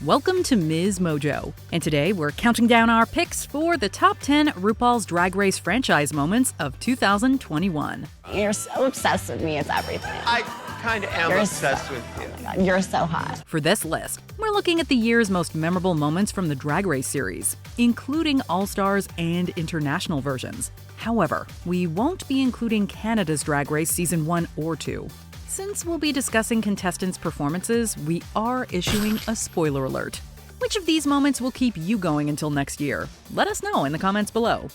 Welcome to MsMojo, and today we're counting down our picks for the top 10 RuPaul's Drag Race franchise moments of 2021. You're so obsessed with me, it's everything. I kind of am obsessed with you. Oh my God, you're so hot. For this list, we're looking at the year's most memorable moments from the Drag Race series, including All-Stars and international versions. However, we won't be including Canada's Drag Race Season 1 or 2. Since we'll be discussing contestants' performances, we are issuing a spoiler alert. Which of these moments will keep you going until next year? Let us know in the comments below.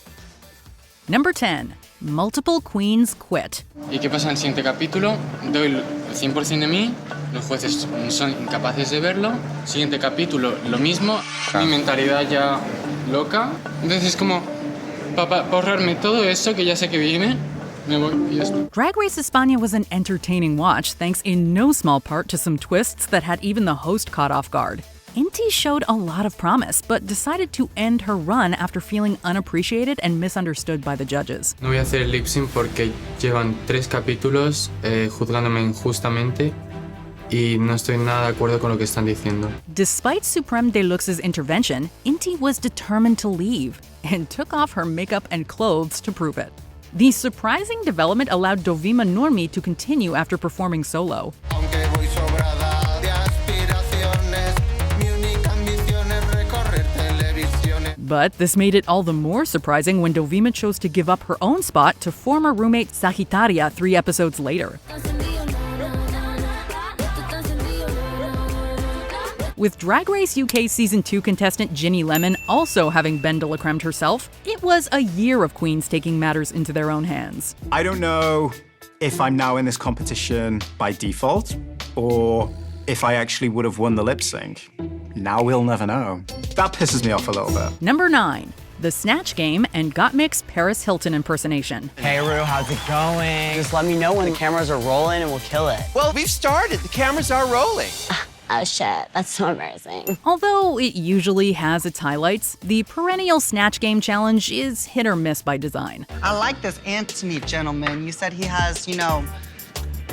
Number 10. Multiple Queens Quit. ¿Y qué pasa en el siguiente capítulo? Doy el 100% de mí, los jueces son incapaces de verlo. Siguiente capítulo, lo mismo. Mi mentalidad ya loca. Entonces es como, para ahorrarme todo eso que ya sé que viene, me voy y ya está. Drag Race España was an entertaining watch thanks in no small part to some twists that had even the host caught off guard. Inti showed a lot of promise, but decided to end her run after feeling unappreciated and misunderstood by the judges. No voy a hacer el lip sync porque llevan 3 capítulos juzgándome injustamente y no estoy nada de acuerdo con lo que están diciendo. Despite Supreme Deluxe's intervention, Inti was determined to leave and took off her makeup and clothes to prove it. The surprising development allowed Dovima Nurmi to continue after performing solo. But this made it all the more surprising when Dovima chose to give up her own spot to former roommate Sagittaria 3 episodes later. With Drag Race UK Season 2 contestant Ginny Lemon also having been de la creme herself, it was a year of queens taking matters into their own hands. I don't know if I'm now in this competition by default or if I actually would have won the lip sync. Now we'll never know. That pisses me off a little bit. Number 9. The Snatch Game and Gottmik's Paris Hilton impersonation. Hey, Ru, how's it going? Just let me know when the cameras are rolling and we'll kill it. Well, we've started. The cameras are rolling. Oh shit, that's so embarrassing. Although it usually has its highlights, the perennial Snatch Game challenge is hit or miss by design. I like this Anthony gentleman. You said he has, a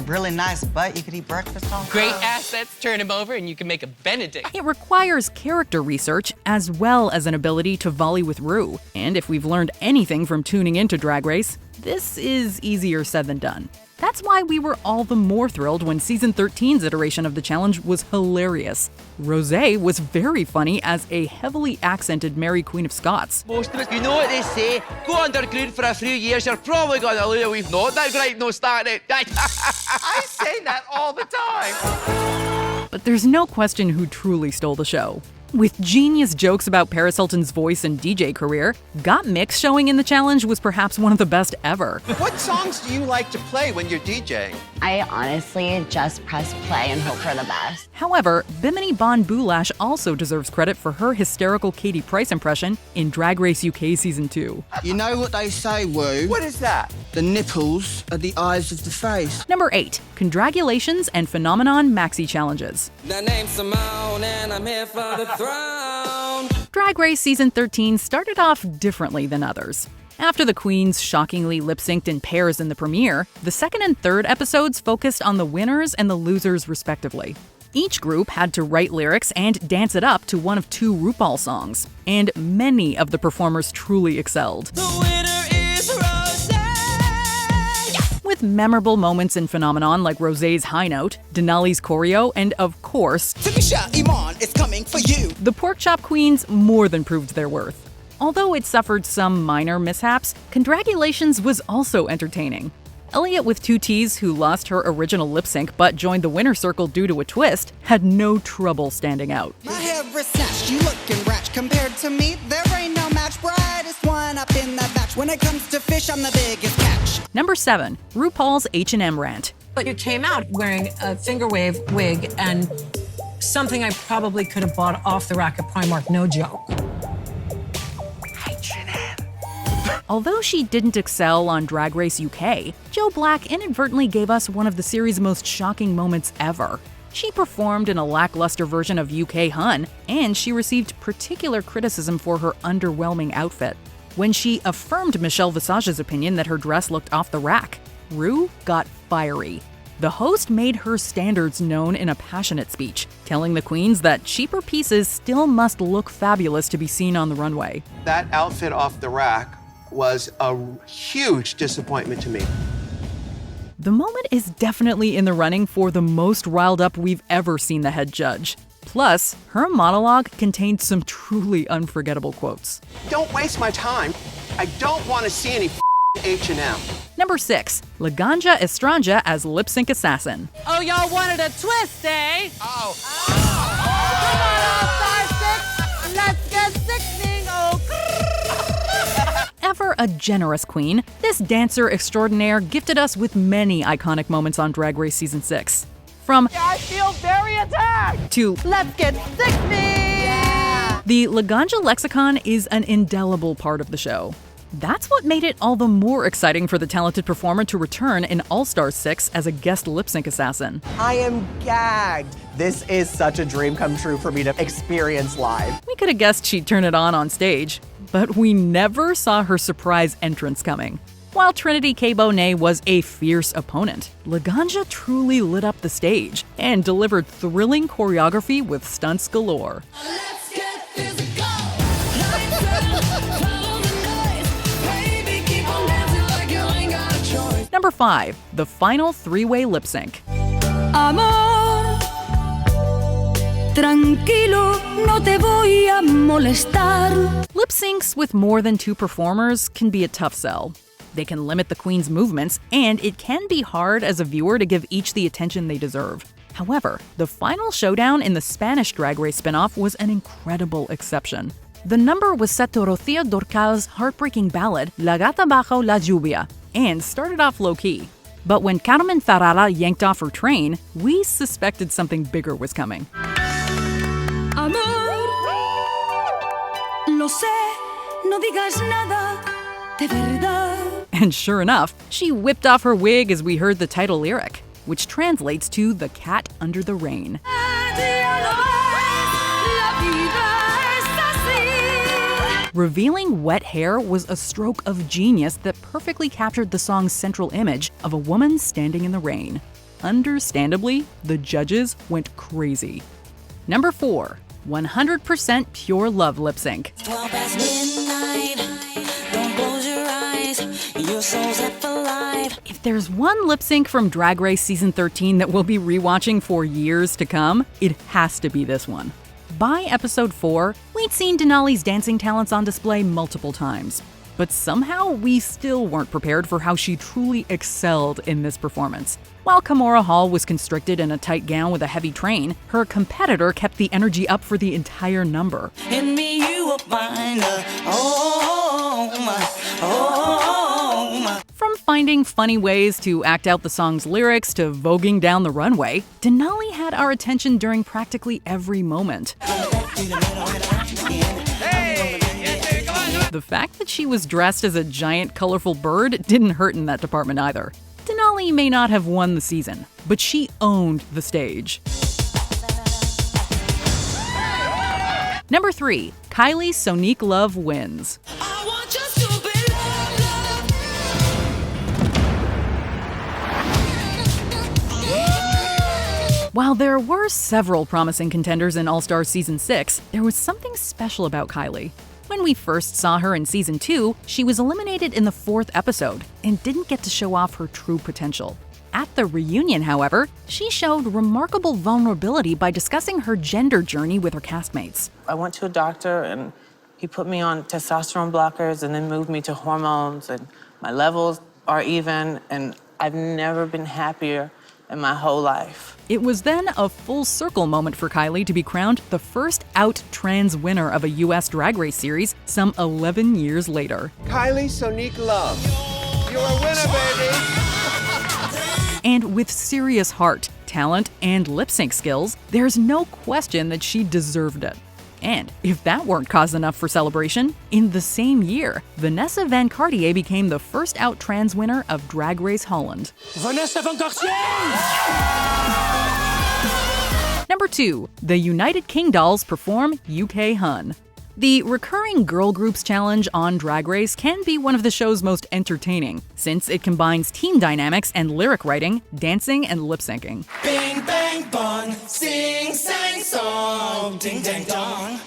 really nice butt you could eat breakfast on. Great assets, turn him over and you can make a Benedict. It requires character research as well as an ability to volley with Ru. And if we've learned anything from tuning into Drag Race, this is easier said than done. That's why we were all the more thrilled when Season 13's iteration of the challenge was hilarious. Rosé was very funny as a heavily accented Mary Queen of Scots. Most of us, you know what they say, go underground for a few years, you're probably gonna lose. We've not that great no starting. I say that all the time. But there's no question who truly stole the show. With genius jokes about Paris Hilton's voice and DJ career, Gottmik showing in the challenge was perhaps one of the best ever. What songs do you like to play when you're DJing? I honestly just press play and hope for the best. However, Bimini Bon Boulash also deserves credit for her hysterical Katie Price impression in Drag Race UK Season 2. You know what they say, Wu? What is that? The nipples are the eyes of the face. Number 8. Congratulations and Phenomenon Maxi Challenges. The name's Simone and I'm here for the throne. Drag Race Season 13 started off differently than others. After the queens shockingly lip-synced in pairs in the premiere, the second and third episodes focused on the winners and the losers respectively. Each group had to write lyrics and dance it up to one of 2 RuPaul songs, and many of the performers truly excelled. The winner is Rosé. With memorable moments in Phenomenon like Rosé's high note, Denali's choreo, and of course, Tamisha Iman is coming for you. the Pork Chop Queens more than proved their worth. Although it suffered some minor mishaps, Congratulations was also entertaining. Elliot with 2 T's, who lost her original lip sync but joined the winner circle due to a twist, had no trouble standing out. My hair is snatched, you looking ratch. Compared to me, there ain't no match. Brightest one up in that batch. When it comes to fish, I'm the biggest catch. Number 7. RuPaul's H&M rant. But you came out wearing a finger wave wig and something I probably could have bought off the rack at Primark, no joke. Although she didn't excel on Drag Race UK, Jo Black inadvertently gave us one of the series' most shocking moments ever. She performed in a lackluster version of UK Hun, and she received particular criticism for her underwhelming outfit. When she affirmed Michelle Visage's opinion that her dress looked off the rack, Ru got fiery. The host made her standards known in a passionate speech, telling the queens that cheaper pieces still must look fabulous to be seen on the runway. That outfit off the rack was a huge disappointment to me. The moment is definitely in the running for the most riled up we've ever seen the head judge. Plus, her monologue contained some truly unforgettable quotes. Don't waste my time. I don't want to see any H&M. Number 6, Laganja Estranja as lip sync assassin. Oh, y'all wanted a twist, eh? Oh. Come on, All-Star 6. Let's get sickening. Oh. Ever a generous queen, this dancer extraordinaire gifted us with many iconic moments on Drag Race Season 6. From I feel very attacked. to Let's get sickening. Yeah. the Laganja lexicon is an indelible part of the show. That's what made it all the more exciting for the talented performer to return in All-Star 6 as a guest lip sync assassin. I am gagged. This is such a dream come true for me to experience live. We could have guessed she'd turn it on stage, but we never saw her surprise entrance coming. While Trinity K. Bonet was a fierce opponent, Laganja truly lit up the stage and delivered thrilling choreography with stunts galore. Let's get physical. Lights out. Follow the noise. Baby, keep on dancing like you ain't got a choice. Number 5, the final three-way lip sync. Amor, tranquilo, no te voy a molestar. Lip syncs with more than 2 performers can be a tough sell. They can limit the queen's movements, and it can be hard as a viewer to give each the attention they deserve. However, the final showdown in the Spanish Drag Race spinoff was an incredible exception. The number was set to Rocío Dúrcal's heartbreaking ballad La Gata Bajo la Lluvia and started off low-key. But when Carmen Farala yanked off her train, we suspected something bigger was coming. Amor, lo sé, no digas nada de verdad. And sure enough, she whipped off her wig as we heard the title lyric, which translates to The Cat Under the Rain. Revealing wet hair was a stroke of genius that perfectly captured the song's central image of a woman standing in the rain. Understandably, the judges went crazy. Number 4, 100% Pure Love lip sync. 12 past midnight. Don't close your eyes. Your soul's set for life. If there's one lip sync from Drag Race Season 13 that we'll be rewatching for years to come, it has to be this one. By episode 4, we'd seen Denali's dancing talents on display multiple times. But somehow, we still weren't prepared for how she truly excelled in this performance. While Kimora Hall was constricted in a tight gown with a heavy train, her competitor kept the energy up for the entire number. In me you will find a home. From finding funny ways to act out the song's lyrics to voguing down the runway, Denali had our attention during practically every moment. The fact that she was dressed as a giant, colorful bird didn't hurt in that department either. Denali may not have won the season, but she owned the stage. Number 3, Kylie Sonique Love wins. I want just to be loved. While there were several promising contenders in All-Star Season 6, there was something special about Kylie. When we first saw her in Season 2, she was eliminated in the 4th episode and didn't get to show off her true potential. At the reunion, however, she showed remarkable vulnerability by discussing her gender journey with her castmates. I went to a doctor and he put me on testosterone blockers and then moved me to hormones, and my levels are even, and I've never been happier in my whole life. It was then a full circle moment for Kylie to be crowned the first out trans winner of a US Drag Race series some 11 years later. Kylie Sonique Love. You're a winner, baby. And with serious heart, talent, and lip sync skills, there's no question that she deserved it. And if that weren't cause enough for celebration, in the same year, Vanessa Van Cartier became the first out trans winner of Drag Race Holland. Vanessa Van Cartier! Number 2, the United King Dolls perform UK Hun. The recurring girl groups challenge on Drag Race can be one of the show's most entertaining, since it combines team dynamics and lyric writing, dancing, and lip syncing. Bing, bang, bong, sing, sang, song, ding, dang, dong.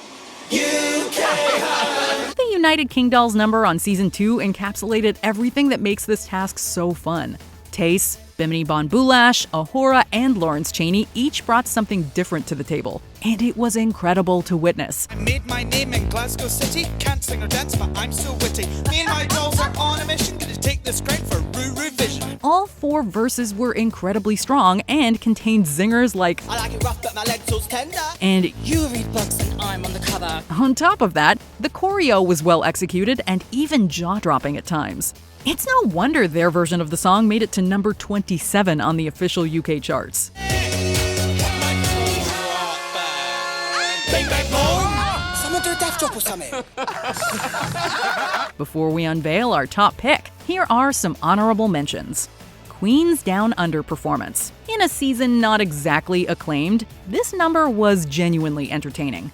UK. The United King Dolls number on season 2 encapsulated everything that makes this task so fun. Tace, Bimini Bon Boulash, Ahura, and Lawrence Chaney each brought something different to the table, and it was incredible to witness. I made my name in Glasgow City. Can't sing or dance, but I'm so witty. Me and my dolls are on a mission, gonna take this crown for Ruru Vision. All 4 verses were incredibly strong and contained zingers like, I like it rough, but my legs so tender. And you read books and I'm on the cover. On top of that, the choreo was well executed and even jaw-dropping at times. It's no wonder their version of the song made it to number 27 on the official UK charts. Someone do a death drop or something. Before we unveil our top pick, here are some honorable mentions. Queen's Down Under performance. In a season not exactly acclaimed, this number was genuinely entertaining.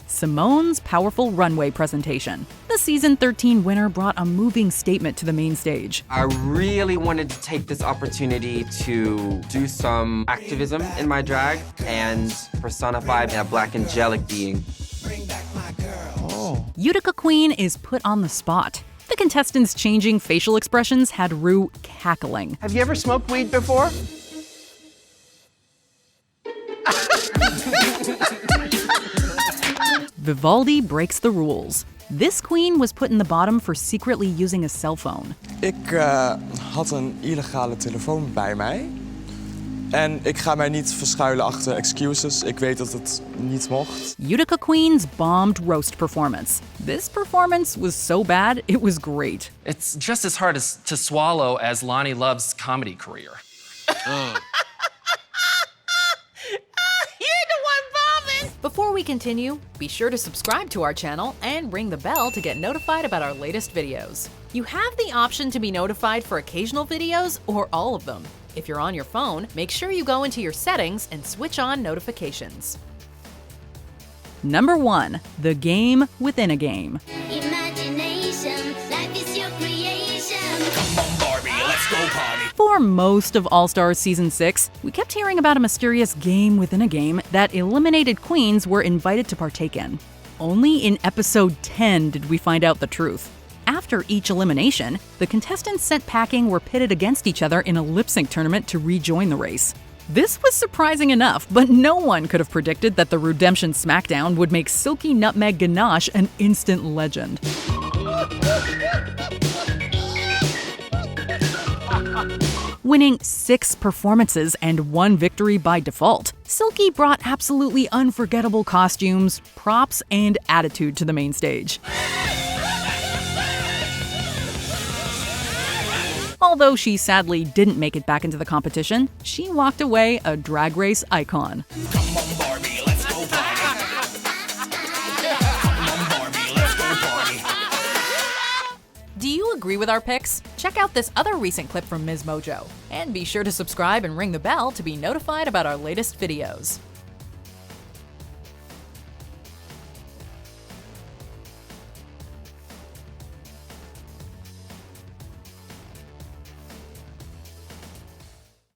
Simone's powerful runway presentation. The season 13 winner brought a moving statement to the main stage. I really wanted to take this opportunity to do some activism in my drag and personify a black angelic being. Utica Queen is put on the spot. The contestants' changing facial expressions had Ru cackling. Have you ever smoked weed before? Vivaldi breaks the rules. This queen was put in the bottom for secretly using a cell phone. Ik had een illegale telefoon bij mij. En ik ga mij niet verschuilen achter excuses. Ik weet dat het niet mocht. Utica Queen's bombed roast performance. This performance was so bad, it was great. It's just as hard to swallow as Lonnie Love's comedy career. Before we continue, be sure to subscribe to our channel and ring the bell to get notified about our latest videos. You have the option to be notified for occasional videos or all of them. If you're on your phone, make sure you go into your settings and switch on notifications. Number 1, the game within a game. Imagination, life is your creation. Come on, Barbie, let's go party. For most of All Stars Season 6, we kept hearing about a mysterious game within a game that eliminated queens were invited to partake in. Only in episode 10 did we find out the truth. After each elimination, the contestants sent packing were pitted against each other in a lip-sync tournament to rejoin the race. This was surprising enough, but no one could have predicted that the Redemption Smackdown would make Silky Nutmeg Ganache an instant legend. Winning 6 performances and 1 victory by default, Silky brought absolutely unforgettable costumes, props, and attitude to the main stage. Although she sadly didn't make it back into the competition, she walked away a Drag Race icon. Come on, Barbie, let's go party. Come on, Barbie, let's go party. Do you agree with our picks? Check out this other recent clip from MsMojo. And be sure to subscribe and ring the bell to be notified about our latest videos.